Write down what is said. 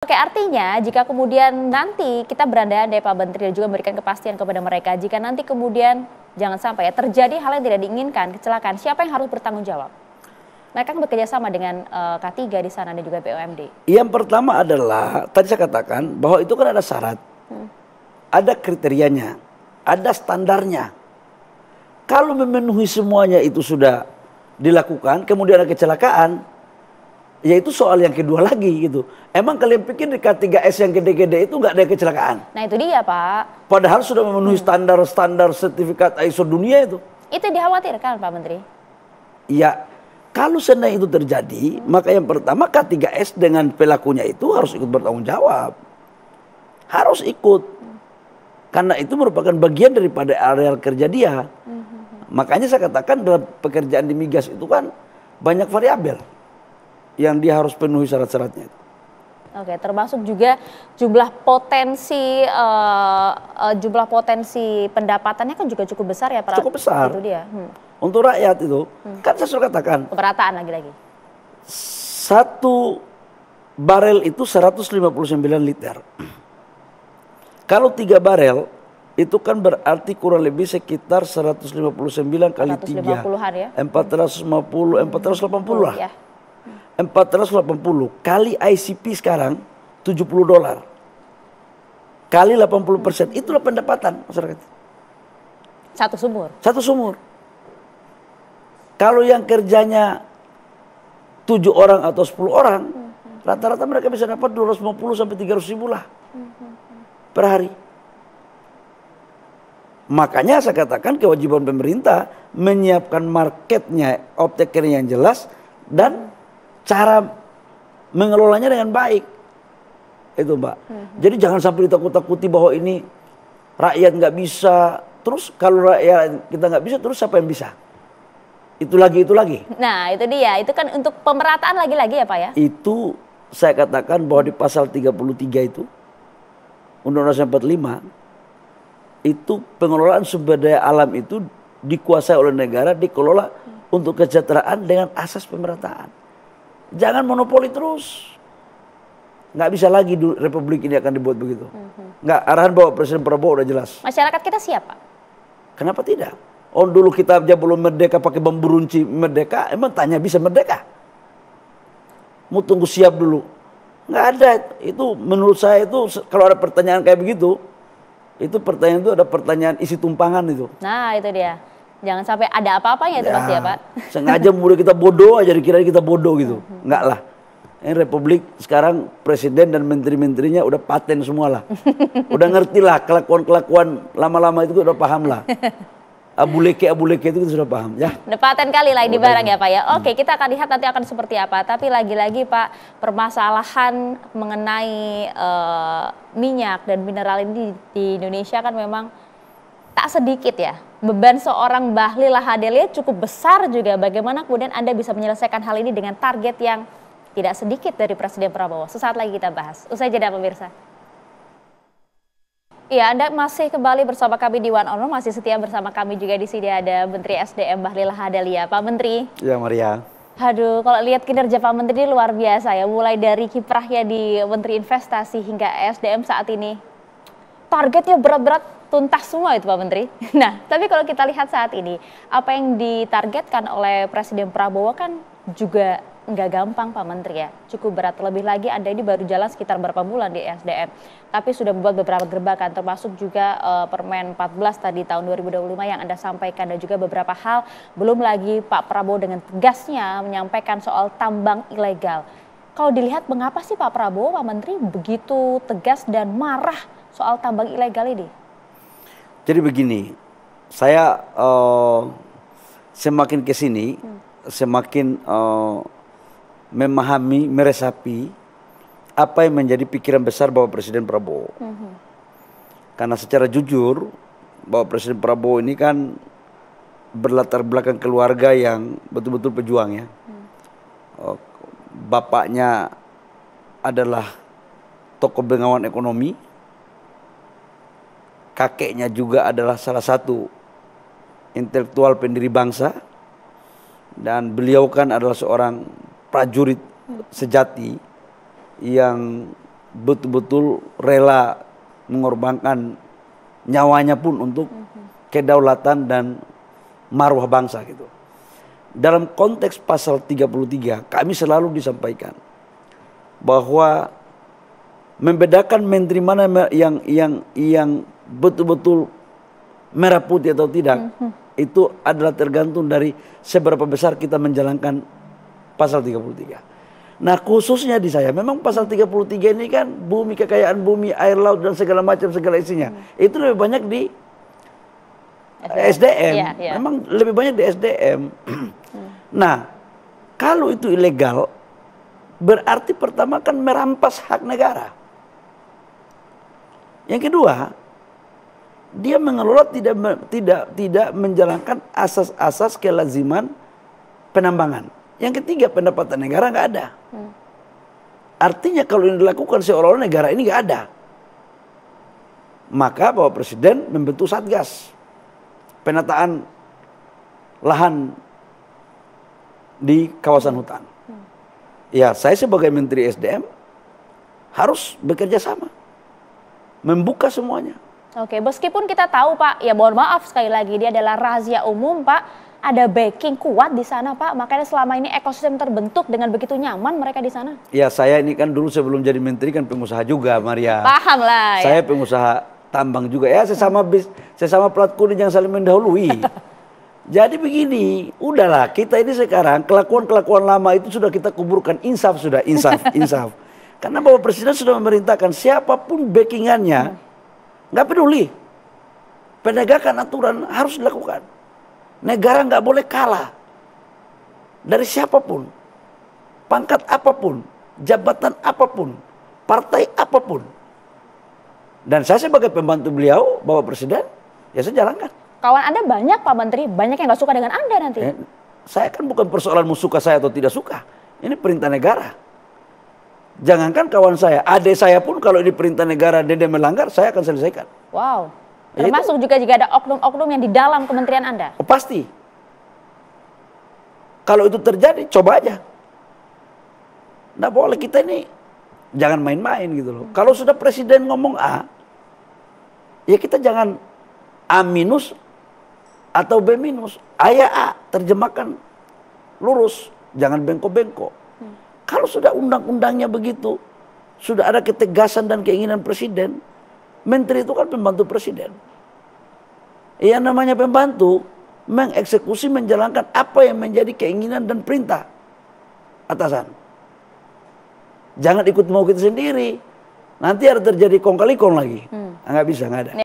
Oke, artinya jika kemudian nanti kita berandai-andai Pak Menteri dan juga memberikan kepastian kepada mereka, jika nanti kemudian jangan sampai ya terjadi hal yang tidak diinginkan, kecelakaan, siapa yang harus bertanggung jawab? Mereka kan bekerja sama dengan K3 di sana dan juga BUMD. Yang pertama adalah, tadi saya katakan bahwa itu kan ada syarat, ada kriterianya, ada standarnya. Kalau memenuhi semuanya itu sudah dilakukan, kemudian ada kecelakaan, ya itu soal yang kedua lagi gitu. Emang kalian pikir di K3S yang gede-gede itu nggak ada kecelakaan? Nah itu dia Pak. Padahal sudah memenuhi standar-standar sertifikat ISO dunia itu. Itu dikhawatirkan Pak Menteri? Ya, kalau seandainya itu terjadi, maka yang pertama K3S dengan pelakunya itu harus ikut bertanggung jawab. Harus ikut. Karena itu merupakan bagian daripada areal kerja dia. Makanya saya katakan dalam pekerjaan di migas itu kan banyak variabel yang dia harus penuhi syarat-syaratnya. Oke, termasuk juga jumlah potensi pendapatannya kan juga cukup besar ya Pak. Cukup besar. Itu dia. Untuk rakyat itu, kan saya sudah katakan. Pemerataan lagi-lagi. 1 barel itu 159 liter. Kalau 3 barel itu kan berarti kurang lebih sekitar 159 kali 3. 450-an ya. 450, 480 lah. Ya. 480 kali ICP sekarang $70 kali 80%, itulah pendapatan masyarakat. Satu sumur. Satu sumur. Kalau yang kerjanya 7 orang atau 10 orang, rata-rata mereka bisa dapat 250 sampai 300 ribu lah per hari. Makanya saya katakan kewajiban pemerintah menyiapkan marketnya, off-takernya yang jelas dan cara mengelolanya dengan baik. Itu Mbak. Jadi jangan sampai ditakut-takuti bahwa ini rakyat nggak bisa. Terus kalau rakyat kita nggak bisa, terus siapa yang bisa? Itu lagi. Nah itu dia. Itu kan untuk pemerataan lagi-lagi ya Pak ya? Itu saya katakan bahwa di pasal 33 itu Undang-Undang 45 itu pengelolaan sumber daya alam itu dikuasai oleh negara, dikelola untuk kesejahteraan dengan asas pemerataan. Jangan monopoli terus. Nggak bisa lagi republik ini akan dibuat begitu. Nggak, arahan Bapak Presiden Prabowo udah jelas. Masyarakat kita siap Pak? Kenapa tidak? Oh dulu kita aja belum merdeka pakai bambu runci merdeka, emang tanya bisa merdeka? Mau tunggu siap dulu. Nggak ada. Itu menurut saya itu kalau ada pertanyaan kayak begitu, itu pertanyaan itu ada pertanyaan isi tumpangan itu. Nah itu dia. Jangan sampai ada apa-apanya itu pasti ya Pak. Sengaja mulai kita bodoh aja, dikira kita bodoh gitu. Enggak lah. Ini republik sekarang presiden dan menteri-menterinya udah paten semua lah. Udah ngerti lah kelakuan-kelakuan lama-lama itu udah paham lah. Abu leke itu kita sudah paham ya. Udah paten kali lah di barang ya Pak ya. Oke, kita akan lihat nanti akan seperti apa. Tapi lagi-lagi Pak, permasalahan mengenai minyak dan mineral ini di Indonesia kan memang tak sedikit ya. Beban seorang Bahlil Lahadalia cukup besar juga. Bagaimana kemudian Anda bisa menyelesaikan hal ini dengan target yang tidak sedikit dari Presiden Prabowo? Sesaat lagi kita bahas. Usai jeda pemirsa. Iya, Anda masih kembali bersama kami di One on One, masih setia bersama kami juga di sini ada Menteri SDM Bahlil Lahadalia. Pak Menteri. Ya Maria. Aduh, kalau lihat kinerja Pak Menteri ini luar biasa ya. Mulai dari kiprahnya di Menteri Investasi hingga SDM saat ini. Targetnya berat-berat tuntas semua itu Pak Menteri. Nah, tapi kalau kita lihat saat ini, apa yang ditargetkan oleh Presiden Prabowo kan juga nggak gampang Pak Menteri ya. Cukup berat, terlebih lagi Anda ini baru jalan sekitar berapa bulan di SDM. Tapi sudah membuat beberapa gerbakan, termasuk juga Permen 14 tadi tahun 2025 yang Anda sampaikan. Dan juga beberapa hal, belum lagi Pak Prabowo dengan tegasnya menyampaikan soal tambang ilegal. Kalau dilihat mengapa sih Pak Prabowo, Pak Menteri begitu tegas dan marah soal tambang ilegal ini? Jadi begini, saya semakin kesini, semakin memahami, meresapi apa yang menjadi pikiran besar Bapak Presiden Prabowo. Karena secara jujur, Bapak Presiden Prabowo ini kan berlatar belakang keluarga yang betul-betul pejuang ya. Bapaknya adalah tokoh bengawan ekonomi. Kakeknya juga adalah salah satu intelektual pendiri bangsa. Dan beliau kan adalah seorang prajurit sejati yang betul-betul rela mengorbankan nyawanya pun untuk kedaulatan dan marwah bangsa gitu. Dalam konteks pasal 33 kami selalu disampaikan bahwa membedakan menteri mana yang betul-betul merah putih atau tidak itu adalah tergantung dari seberapa besar kita menjalankan pasal 33. Nah khususnya di saya memang pasal 33 ini kan bumi, kekayaan bumi, air laut dan segala macam segala isinya itu lebih banyak di SDM. Memang lebih banyak di SDM. Nah kalau itu ilegal berarti pertama kan merampas hak negara. Yang kedua, dia mengelola tidak menjalankan asas-asas kelaziman penambangan. Yang ketiga, pendapatan negara nggak ada. Artinya kalau ini dilakukan seolah-olah negara ini nggak ada. Maka Bapak Presiden membentuk Satgas penataan lahan di kawasan hutan. Ya, saya sebagai Menteri SDM harus bekerja sama, membuka semuanya. Oke, meskipun kita tahu Pak, ya mohon maaf sekali lagi dia adalah rahasia umum Pak, ada backing kuat di sana Pak, makanya selama ini ekosistem terbentuk dengan begitu nyaman mereka di sana. Ya saya ini kan dulu sebelum jadi menteri kan pengusaha juga Maria. Paham lah. Saya pengusaha tambang juga ya, sesama plat kuning yang saling mendahului. Jadi begini, udahlah kita ini sekarang kelakuan-kelakuan lama itu sudah kita kuburkan, insaf sudah, insaf. Karena Bapak Presiden sudah memerintahkan siapapun backingannya, nggak peduli, penegakan aturan harus dilakukan. Negara nggak boleh kalah dari siapapun, pangkat apapun, jabatan apapun, partai apapun. Dan saya sebagai pembantu beliau, Bapak Presiden, ya saya jalankan. Kawan Anda banyak Pak Menteri, banyak yang nggak suka dengan Anda nanti. Saya kan bukan persoalan suka saya atau tidak suka. Ini perintah negara. Jangankan kawan saya, adik saya pun kalau ini perintah negara dan dia melanggar, saya akan selesaikan. Wow. Termasuk juga jika ada oknum-oknum yang di dalam kementerian Anda? Oh, pasti. Kalau itu terjadi, coba aja. Nggak boleh, kita ini jangan main-main gitu loh. Kalau sudah presiden ngomong A, ya kita jangan A minus atau B minus. A ya A, terjemahkan lurus, jangan bengkok-bengkok. Kalau sudah undang-undangnya begitu, sudah ada ketegasan dan keinginan presiden, menteri itu kan pembantu presiden. Yang namanya pembantu, mengeksekusi, menjalankan apa yang menjadi keinginan dan perintah atasan. Jangan ikut mau kita sendiri. Nanti ada terjadi kong kali kong lagi. Nggak bisa, nggak ada.